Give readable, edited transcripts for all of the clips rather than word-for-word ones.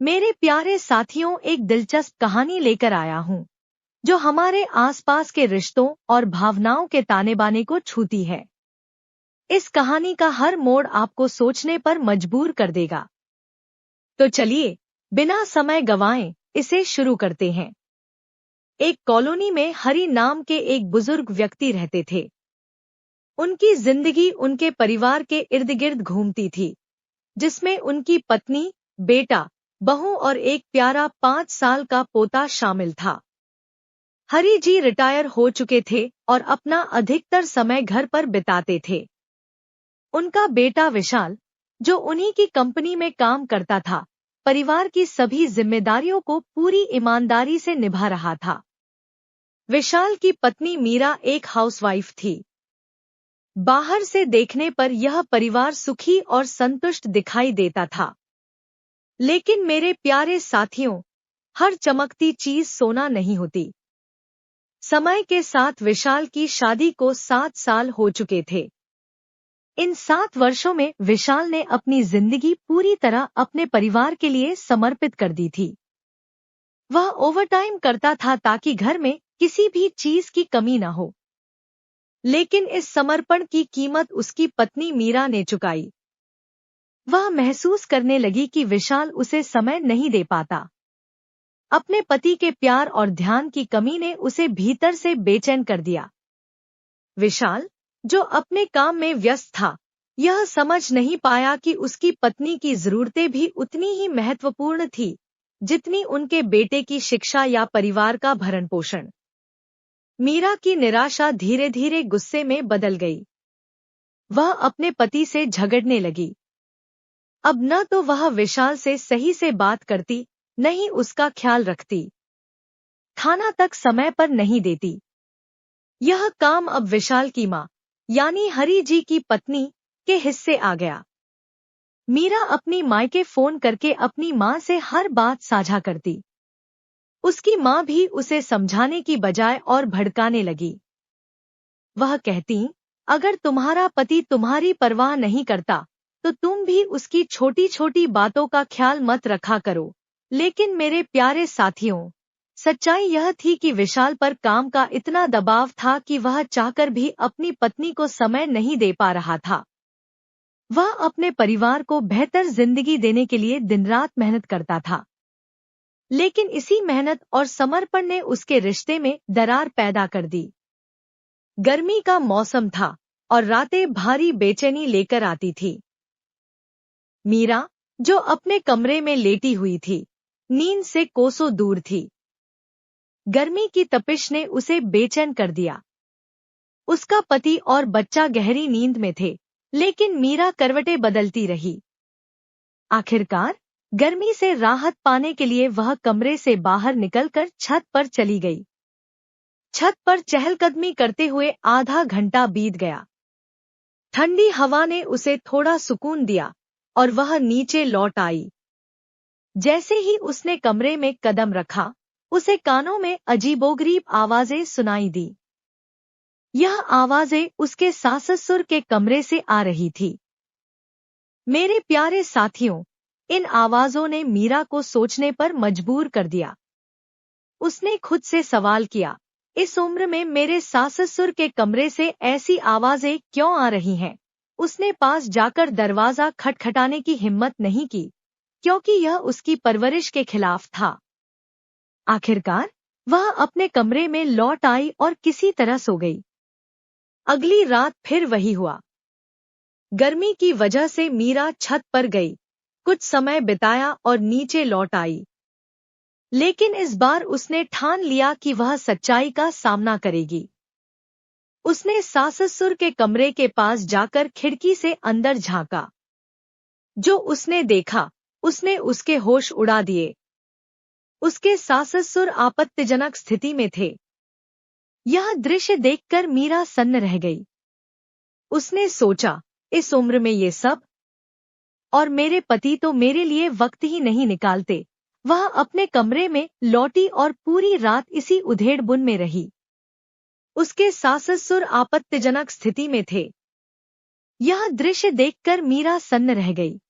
मेरे प्यारे साथियों, एक दिलचस्प कहानी लेकर आया हूँ जो हमारे आसपास के रिश्तों और भावनाओं के ताने बाने को छूती है। इस कहानी का हर मोड़ आपको सोचने पर मजबूर कर देगा। तो चलिए, बिना समय गंवाए इसे शुरू करते हैं। एक कॉलोनी में हरी नाम के एक बुजुर्ग व्यक्ति रहते थे। उनकी जिंदगी उनके परिवार के इर्द गिर्द घूमती थी, जिसमें उनकी पत्नी, बेटा, बहू और एक प्यारा 5 साल का पोता शामिल था। हरी जी रिटायर हो चुके थे और अपना अधिकतर समय घर पर बिताते थे। उनका बेटा विशाल, जो उन्हीं की कंपनी में काम करता था, परिवार की सभी जिम्मेदारियों को पूरी ईमानदारी से निभा रहा था। विशाल की पत्नी मीरा एक हाउसवाइफ थी। बाहर से देखने पर यह परिवार सुखी और संतुष्ट दिखाई देता था। लेकिन मेरे प्यारे साथियों, हर चमकती चीज सोना नहीं होती। समय के साथ विशाल की शादी को 7 साल हो चुके थे। इन 7 वर्षों में विशाल ने अपनी जिंदगी पूरी तरह अपने परिवार के लिए समर्पित कर दी थी। वह ओवरटाइम करता था ताकि घर में किसी भी चीज की कमी न हो। लेकिन इस समर्पण की कीमत उसकी पत्नी मीरा ने चुकाई। वह महसूस करने लगी कि विशाल उसे समय नहीं दे पाता। अपने पति के प्यार और ध्यान की कमी ने उसे भीतर से बेचैन कर दिया। विशाल, जो अपने काम में व्यस्त था, यह समझ नहीं पाया कि उसकी पत्नी की जरूरतें भी उतनी ही महत्वपूर्ण थी जितनी उनके बेटे की शिक्षा या परिवार का भरण पोषण। मीरा की निराशा धीरे धीरे गुस्से में बदल गई। वह अपने पति से झगड़ने लगी। अब न तो वह विशाल से सही से बात करती, न ही उसका ख्याल रखती। खाना तक समय पर नहीं देती। यह काम अब विशाल की मां, यानी हरी जी की पत्नी, के हिस्से आ गया। मीरा अपनी मायके फोन करके अपनी मां से हर बात साझा करती। उसकी मां भी उसे समझाने की बजाय और भड़काने लगी। वह कहती, अगर तुम्हारा पति तुम्हारी परवाह नहीं करता तो तुम भी उसकी छोटी छोटी बातों का ख्याल मत रखा करो। लेकिन मेरे प्यारे साथियों, सच्चाई यह थी कि विशाल पर काम का इतना दबाव था कि वह चाहकर भी अपनी पत्नी को समय नहीं दे पा रहा था। वह अपने परिवार को बेहतर जिंदगी देने के लिए दिन रात मेहनत करता था। लेकिन इसी मेहनत और समर्पण ने उसके रिश्ते में दरार पैदा कर दी। गर्मी का मौसम था और रातें भारी बेचैनी लेकर आती थी। मीरा, जो अपने कमरे में लेटी हुई थी, नींद से कोसों दूर थी। गर्मी की तपिश ने उसे बेचैन कर दिया। उसका पति और बच्चा गहरी नींद में थे, लेकिन मीरा करवटें बदलती रही। आखिरकार गर्मी से राहत पाने के लिए वह कमरे से बाहर निकलकर छत पर चली गई। छत पर चहलकदमी करते हुए आधा घंटा बीत गया। ठंडी हवा ने उसे थोड़ा सुकून दिया और वह नीचे लौट आई। जैसे ही उसने कमरे में कदम रखा, उसे कानों में अजीबोगरीब आवाजें सुनाई दी। यह आवाजें उसके सास-ससुर के कमरे से आ रही थी। मेरे प्यारे साथियों, इन आवाजों ने मीरा को सोचने पर मजबूर कर दिया। उसने खुद से सवाल किया, इस उम्र में मेरे सास-ससुर के कमरे से ऐसी आवाजें क्यों आ रही हैं? उसने पास जाकर दरवाजा खटखटाने की हिम्मत नहीं की, क्योंकि यह उसकी परवरिश के खिलाफ था। आखिरकार वह अपने कमरे में लौट आई और किसी तरह सो गई। अगली रात फिर वही हुआ। गर्मी की वजह से मीरा छत पर गई, कुछ समय बिताया और नीचे लौट आई। लेकिन इस बार उसने ठान लिया कि वह सच्चाई का सामना करेगी। उसने सास-ससुर के कमरे के पास जाकर खिड़की से अंदर झांका। जो उसने देखा, उसने उसके होश उड़ा दिए। उसके सास-ससुर आपत्तिजनक स्थिति में थे। यह दृश्य देखकर मीरा सन्न रह गई। उसने सोचा, इस उम्र में ये सब, और मेरे पति तो मेरे लिए वक्त ही नहीं निकालते। वह अपने कमरे में लौटी और पूरी रात इसी उधेड़-बुन में रही। उसके सास-ससुर आपत्तिजनक स्थिति में थे। यह दृश्य देखकर मीरा सन्न रह गई।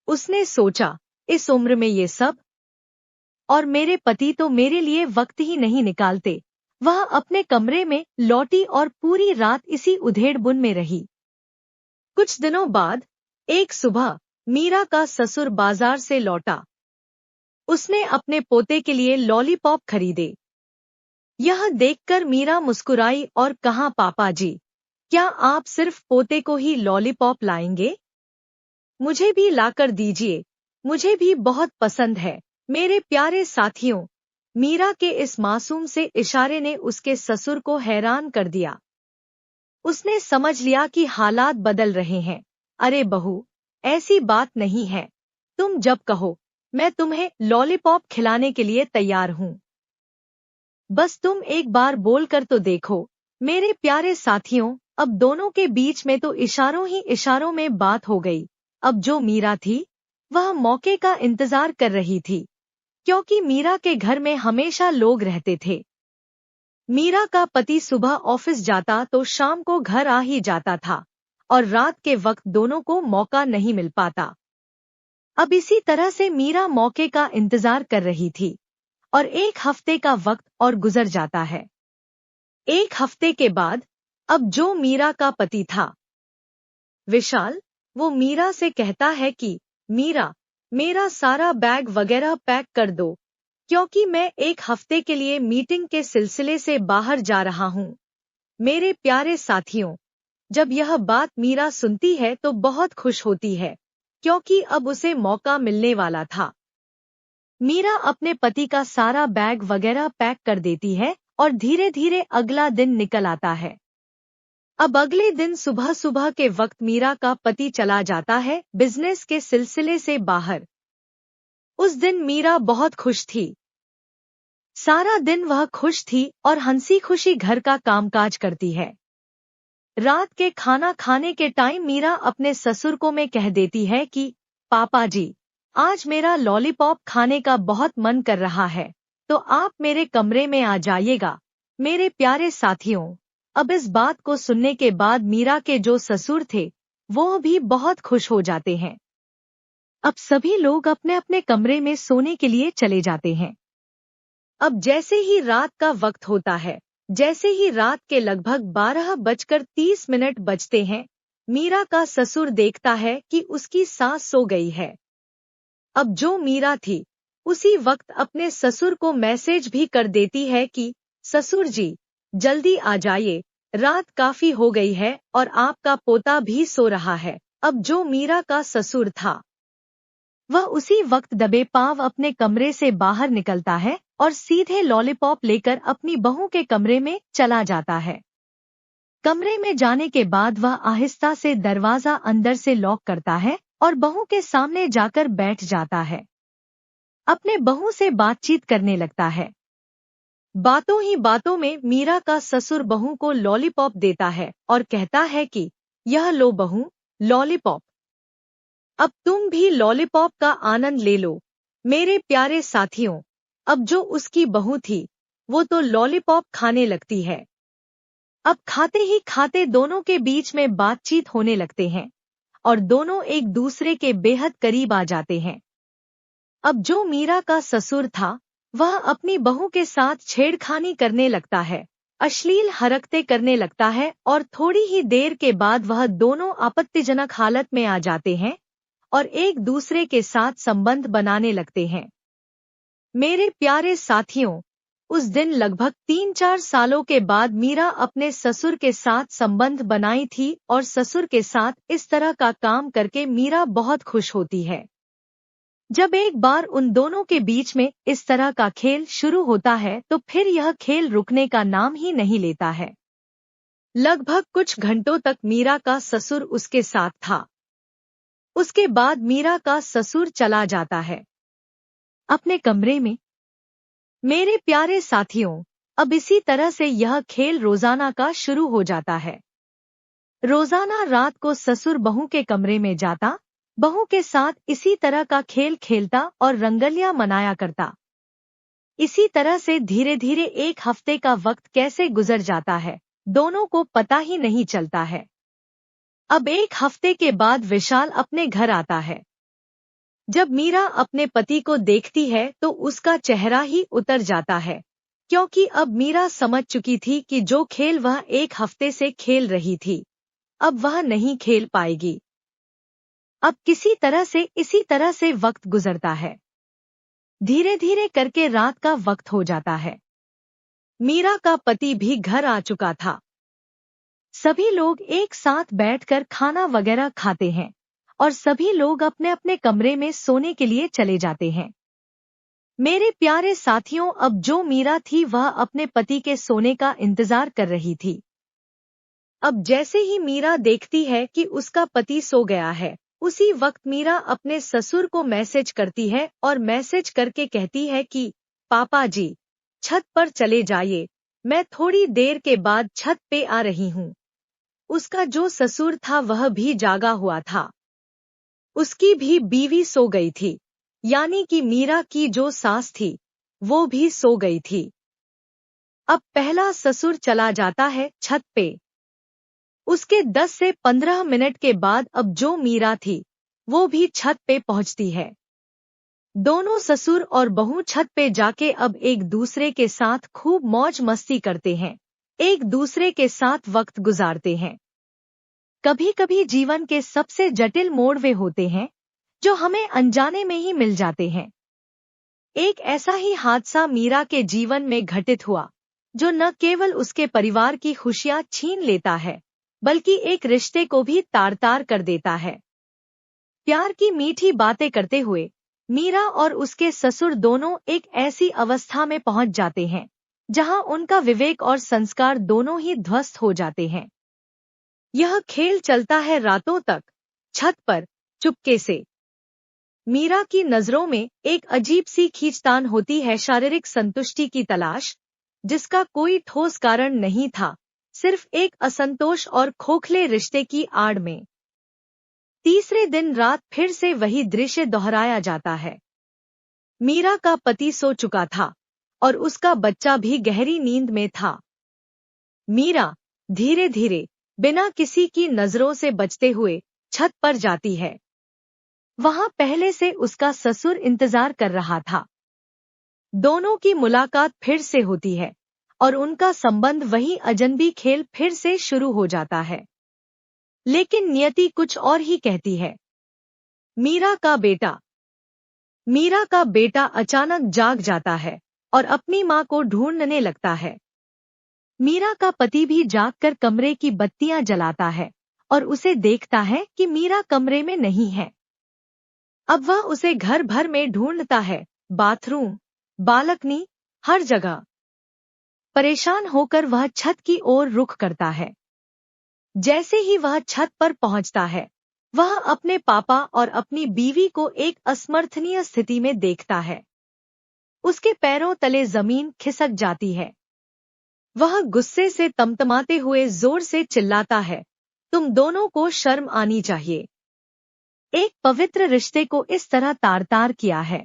उसने सोचा, इस उम्र में ये सब? और मेरे पति तो मेरे लिए वक्त ही नहीं निकालते। वह अपने कमरे में लौटी और पूरी रात इसी उधेड़बुन में रही। कुछ दिनों बाद एक सुबह मीरा का ससुर बाजार से लौटा। उसने अपने पोते के लिए लॉलीपॉप खरीदे। यह देखकर मीरा मुस्कुराई और कहा, पापा जी, क्या आप सिर्फ पोते को ही लॉलीपॉप लाएंगे? मुझे भी लाकर दीजिए, मुझे भी बहुत पसंद है। मेरे प्यारे साथियों, मीरा के इस मासूम से इशारे ने उसके ससुर को हैरान कर दिया। उसने समझ लिया कि हालात बदल रहे हैं। अरे बहू, ऐसी बात नहीं है, तुम जब कहो मैं तुम्हें लॉलीपॉप खिलाने के लिए तैयार हूँ। बस तुम एक बार बोल कर तो देखो। मेरे प्यारे साथियों, अब दोनों के बीच में तो इशारों ही इशारों में बात हो गई। अब जो मीरा थी, वह मौके का इंतजार कर रही थी, क्योंकि मीरा के घर में हमेशा लोग रहते थे। मीरा का पति सुबह ऑफिस जाता तो शाम को घर आ ही जाता था, और रात के वक्त दोनों को मौका नहीं मिल पाता। अब इसी तरह से मीरा मौके का इंतजार कर रही थी, और एक हफ्ते का वक्त और गुजर जाता है। एक हफ्ते के बाद अब जो मीरा का पति था, विशाल, वो मीरा से कहता है कि मीरा, मेरा सारा बैग वगैरह पैक कर दो, क्योंकि मैं एक हफ्ते के लिए मीटिंग के सिलसिले से बाहर जा रहा हूँ। मेरे प्यारे साथियों, जब यह बात मीरा सुनती है तो बहुत खुश होती है, क्योंकि अब उसे मौका मिलने वाला था। मीरा अपने पति का सारा बैग वगैरह पैक कर देती है और धीरे धीरे अगला दिन निकल आता है। अब अगले दिन सुबह सुबह के वक्त मीरा का पति चला जाता है बिजनेस के सिलसिले से बाहर। उस दिन मीरा बहुत खुश थी। सारा दिन वह खुश थी और हंसी खुशी घर का कामकाज करती है। रात के खाना खाने के टाइम मीरा अपने ससुर को में कह देती है कि पापा जी, आज मेरा लॉलीपॉप खाने का बहुत मन कर रहा है, तो आप मेरे कमरे में आ जाइएगा। मेरे प्यारे साथियों, अब इस बात को सुनने के बाद मीरा के जो ससुर थे, वो भी बहुत खुश हो जाते हैं। अब सभी लोग अपने अपने कमरे में सोने के लिए चले जाते हैं। अब जैसे ही रात का वक्त होता है, जैसे ही रात के लगभग 12:30 बजते हैं, मीरा का ससुर देखता है कि उसकी सास सो गई है। अब जो मीरा थी, उसी वक्त अपने ससुर को मैसेज भी कर देती है कि ससुर जी, जल्दी आ जाइए, रात काफी हो गई है और आपका पोता भी सो रहा है। अब जो मीरा का ससुर था, वह उसी वक्त दबे पांव अपने कमरे से बाहर निकलता है और सीधे लॉलीपॉप लेकर अपनी बहू के कमरे में चला जाता है। कमरे में जाने के बाद वह आहिस्ता से दरवाजा अंदर से लॉक करता है और बहू के सामने जाकर बैठ जाता है। अपने बहू से बातचीत करने लगता है। बातों ही बातों में मीरा का ससुर बहू को लॉलीपॉप देता है और कहता है कि यह लो बहू, लॉलीपॉप। अब तुम भी लॉलीपॉप का आनंद ले लो। मेरे प्यारे साथियों, अब जो उसकी बहू थी, वो तो लॉलीपॉप खाने लगती है। अब खाते ही खाते दोनों के बीच में बातचीत होने लगते हैं और दोनों एक दूसरे के बेहद करीब आ जाते हैं। अब जो मीरा का ससुर था, वह अपनी बहू के साथ छेड़खानी करने लगता है, अश्लील हरकतें करने लगता है और थोड़ी ही देर के बाद वह दोनों आपत्तिजनक हालत में आ जाते हैं और एक दूसरे के साथ संबंध बनाने लगते हैं। मेरे प्यारे साथियों, उस दिन लगभग 3-4 सालों के बाद मीरा अपने ससुर के साथ संबंध बनाई थी और ससुर के साथ इस तरह का काम करके मीरा बहुत खुश होती है। जब एक बार उन दोनों के बीच में इस तरह का खेल शुरू होता है तो फिर यह खेल रुकने का नाम ही नहीं लेता है। लगभग कुछ घंटों तक मीरा का ससुर उसके साथ था। उसके बाद मीरा का ससुर चला जाता है अपने कमरे में। मेरे प्यारे साथियों, अब इसी तरह से यह खेल रोजाना का शुरू हो जाता है। रोजाना रात को ससुर बहू के कमरे में जाता, बहू के साथ इसी तरह का खेल खेलता और रंगलियां मनाया करता। इसी तरह से धीरे धीरे एक हफ्ते का वक्त कैसे गुजर जाता है, दोनों को पता ही नहीं चलता है। अब एक हफ्ते के बाद विशाल अपने घर आता है। जब मीरा अपने पति को देखती है तो उसका चेहरा ही उतर जाता है, क्योंकि अब मीरा समझ चुकी थी कि जो खेल वह एक हफ्ते से खेल रही थी, अब वह नहीं खेल पाएगी। अब इसी तरह से वक्त गुजरता है। धीरे धीरे करके रात का वक्त हो जाता है। मीरा का पति भी घर आ चुका था। सभी लोग एक साथ बैठकर खाना वगैरह खाते हैं और सभी लोग अपने अपने कमरे में सोने के लिए चले जाते हैं। मेरे प्यारे साथियों, अब जो मीरा थी वह अपने पति के सोने का इंतजार कर रही थी। अब जैसे ही मीरा देखती है कि उसका पति सो गया है, उसी वक्त मीरा अपने ससुर को मैसेज करती है और मैसेज करके कहती है कि पापा जी, छत पर चले जाइए, मैं थोड़ी देर के बाद छत पे आ रही हूँ। उसका जो ससुर था वह भी जागा हुआ था। उसकी भी बीवी सो गई थी, यानी कि मीरा की जो सास थी वो भी सो गई थी। अब पहला ससुर चला जाता है छत पे। उसके 10 से 15 मिनट के बाद अब जो मीरा थी वो भी छत पे पहुंचती है। दोनों ससुर और बहू छत पे जाके अब एक दूसरे के साथ खूब मौज मस्ती करते हैं, एक दूसरे के साथ वक्त गुजारते हैं। कभी कभी जीवन के सबसे जटिल मोड़ वे होते हैं जो हमें अनजाने में ही मिल जाते हैं। एक ऐसा ही हादसा मीरा के जीवन में घटित हुआ, जो न केवल उसके परिवार की खुशियां छीन लेता है, बल्कि एक रिश्ते को भी तार तार कर देता है। प्यार की मीठी बातें करते हुए मीरा और उसके ससुर दोनों एक ऐसी अवस्था में पहुंच जाते हैं जहां उनका विवेक और संस्कार दोनों ही ध्वस्त हो जाते हैं। यह खेल चलता है रातों तक, छत पर, चुपके से। मीरा की नजरों में एक अजीब सी खींचतान होती है, शारीरिक संतुष्टि की तलाश, जिसका कोई ठोस कारण नहीं था, सिर्फ एक असंतोष और खोखले रिश्ते की आड़ में। तीसरे दिन रात फिर से वही दृश्य दोहराया जाता है। मीरा का पति सो चुका था और उसका बच्चा भी गहरी नींद में था। मीरा धीरे धीरे, बिना किसी की नजरों से बचते हुए छत पर जाती है। वहां पहले से उसका ससुर इंतजार कर रहा था। दोनों की मुलाकात फिर से होती है और उनका संबंध वही अजनबी खेल फिर से शुरू हो जाता है। लेकिन नियति कुछ और ही कहती है। मीरा का बेटा अचानक जाग जाता है और अपनी मां को ढूंढने लगता है। मीरा का पति भी जागकर कमरे की बत्तियां जलाता है और उसे देखता है कि मीरा कमरे में नहीं है। अब वह उसे घर भर में ढूंढता है, बाथरूम, बालकनी, हर जगह। परेशान होकर वह छत की ओर रुख करता है। जैसे ही वह छत पर पहुंचता है, वह अपने पापा और अपनी बीवी को एक असमर्थनीय स्थिति में देखता है। उसके पैरों तले जमीन खिसक जाती है। वह गुस्से से तमतमाते हुए जोर से चिल्लाता है, तुम दोनों को शर्म आनी चाहिए। एक पवित्र रिश्ते को इस तरह तार तार किया है।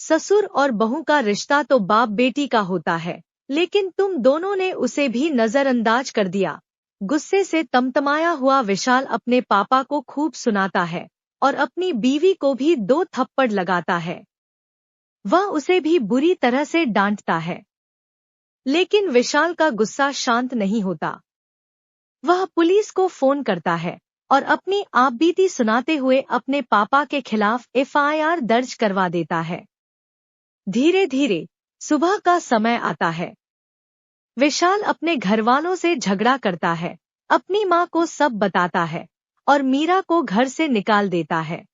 ससुर और बहू का रिश्ता तो बाप बेटी का होता है, लेकिन तुम दोनों ने उसे भी नजरअंदाज कर दिया। गुस्से से तमतमाया हुआ विशाल अपने पापा को खूब सुनाता है और अपनी बीवी को भी 2 थप्पड़ लगाता है। वह उसे भी बुरी तरह से डांटता है, लेकिन विशाल का गुस्सा शांत नहीं होता। वह पुलिस को फोन करता है और अपनी आपबीती सुनाते हुए अपने पापा के खिलाफ एफआईआर दर्ज करवा देता है। धीरे धीरे सुबह का समय आता है। विशाल अपने घरवालों से झगड़ा करता है, अपनी मां को सब बताता है और मीरा को घर से निकाल देता है।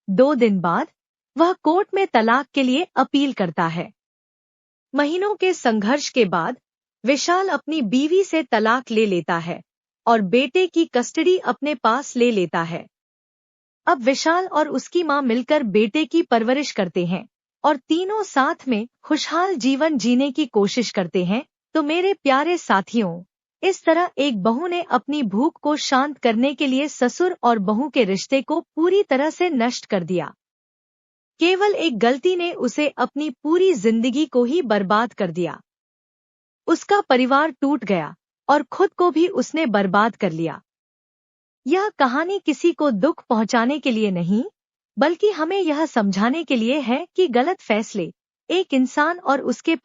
2 दिन बाद वह कोर्ट में तलाक के लिए अपील करता है। महीनों के संघर्ष के बाद विशाल अपनी बीवी से तलाक ले लेता है और बेटे की कस्टडी अपने पास ले लेता है। अब विशाल और उसकी मां मिलकर बेटे की परवरिश करते हैं और तीनों साथ में खुशहाल जीवन जीने की कोशिश करते हैं। तो मेरे प्यारे साथियों, इस तरह एक बहू ने अपनी भूख को शांत करने के लिए ससुर और बहू के रिश्ते को पूरी तरह से नष्ट कर दिया। केवल एक गलती ने उसे अपनी पूरी जिंदगी को ही बर्बाद कर दिया। उसका परिवार टूट गया और खुद को भी उसने बर्बाद कर लिया। यह कहानी किसी को दुख पहुंचाने के लिए नहीं, बल्कि हमें यह समझाने के लिए है कि गलत फैसले एक इंसान और उसके